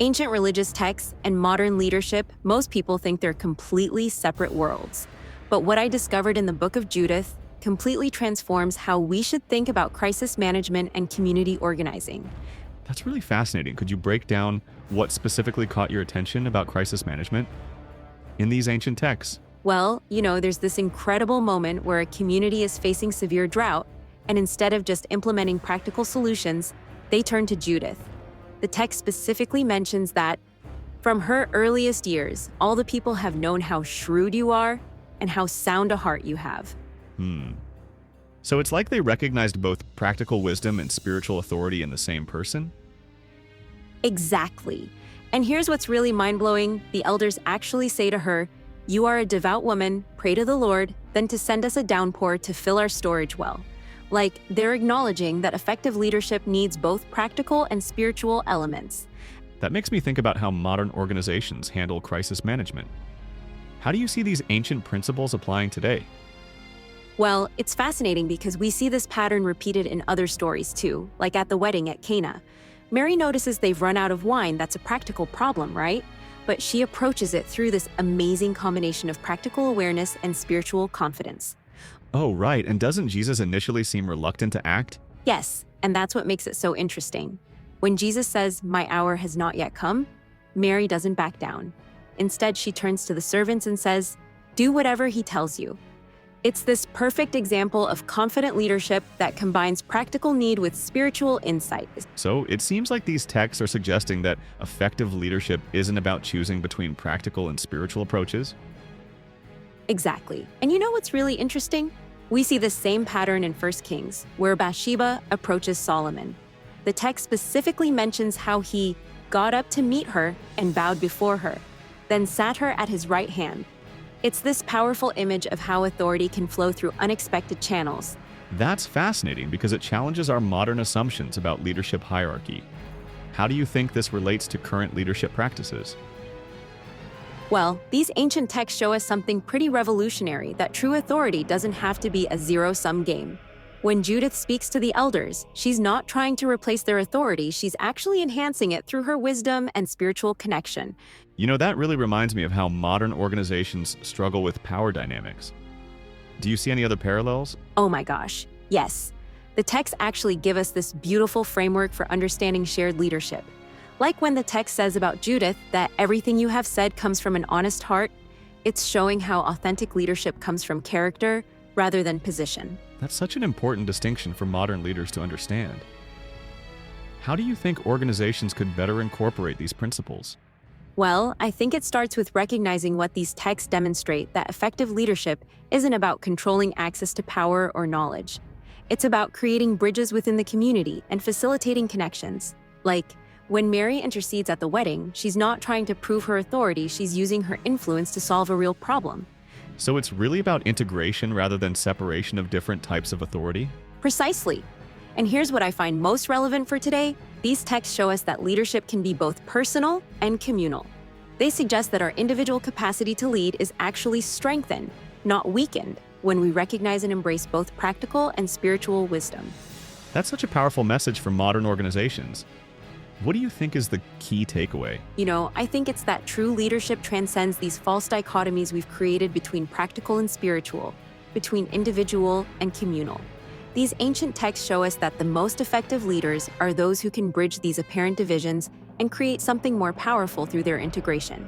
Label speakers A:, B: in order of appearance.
A: Ancient religious texts and modern leadership, most people think they're completely separate worlds. But what I discovered in the book of Judith completely transforms how we should think about crisis management and community organizing.
B: That's really fascinating. Could you break down what specifically caught your attention about crisis management in these ancient texts?
A: Well, there's this incredible moment where a community is facing severe drought, and instead of just implementing practical solutions, they turn to Judith. The text specifically mentions that, from her earliest years, all the people have known how shrewd you are and how sound a heart you have.
B: So it's like they recognized both practical wisdom and spiritual authority in the same person?
A: Exactly. And here's what's really mind-blowing. The elders actually say to her, "You are a devout woman, pray to the Lord, then to send us a downpour to fill our storage well." Like, they're acknowledging that effective leadership needs both practical and spiritual elements.
B: That makes me think about how modern organizations handle crisis management. How do you see these ancient principles applying today?
A: Well, it's fascinating because we see this pattern repeated in other stories too, like at the wedding at Cana. Mary notices they've run out of wine. That's a practical problem, right? But she approaches it through this amazing combination of practical awareness and spiritual confidence.
B: Oh, right. And doesn't Jesus initially seem reluctant to act?
A: Yes, and that's what makes it so interesting. When Jesus says, "My hour has not yet come," Mary doesn't back down. Instead, she turns to the servants and says, "Do whatever he tells you." It's this perfect example of confident leadership that combines practical need with spiritual insight.
B: So it seems like these texts are suggesting that effective leadership isn't about choosing between practical and spiritual approaches.
A: Exactly. And you know what's really interesting? We see the same pattern in 1 Kings, where Bathsheba approaches Solomon. The text specifically mentions how he got up to meet her and bowed before her, then sat her at his right hand. It's this powerful image of how authority can flow through unexpected channels.
B: That's fascinating because it challenges our modern assumptions about leadership hierarchy. How do you think this relates to current leadership practices?
A: Well, these ancient texts show us something pretty revolutionary, that true authority doesn't have to be a zero-sum game. When Judith speaks to the elders, she's not trying to replace their authority, she's actually enhancing it through her wisdom and spiritual connection.
B: That really reminds me of how modern organizations struggle with power dynamics. Do you see any other parallels?
A: Oh my gosh, yes. The texts actually give us this beautiful framework for understanding shared leadership. Like when the text says about Judith that everything you have said comes from an honest heart, it's showing how authentic leadership comes from character rather than position.
B: That's such an important distinction for modern leaders to understand. How do you think organizations could better incorporate these principles?
A: Well, I think it starts with recognizing what these texts demonstrate, that effective leadership isn't about controlling access to power or knowledge. It's about creating bridges within the community and facilitating connections. Like, when Mary intercedes at the wedding, she's not trying to prove her authority, she's using her influence to solve a real problem.
B: So it's really about integration rather than separation of different types of authority?
A: Precisely. And here's what I find most relevant for today. These texts show us that leadership can be both personal and communal. They suggest that our individual capacity to lead is actually strengthened, not weakened, when we recognize and embrace both practical and spiritual wisdom.
B: That's such a powerful message for modern organizations. What do you think is the key takeaway?
A: I think it's that true leadership transcends these false dichotomies we've created between practical and spiritual, between individual and communal. These ancient texts show us that the most effective leaders are those who can bridge these apparent divisions and create something more powerful through their integration.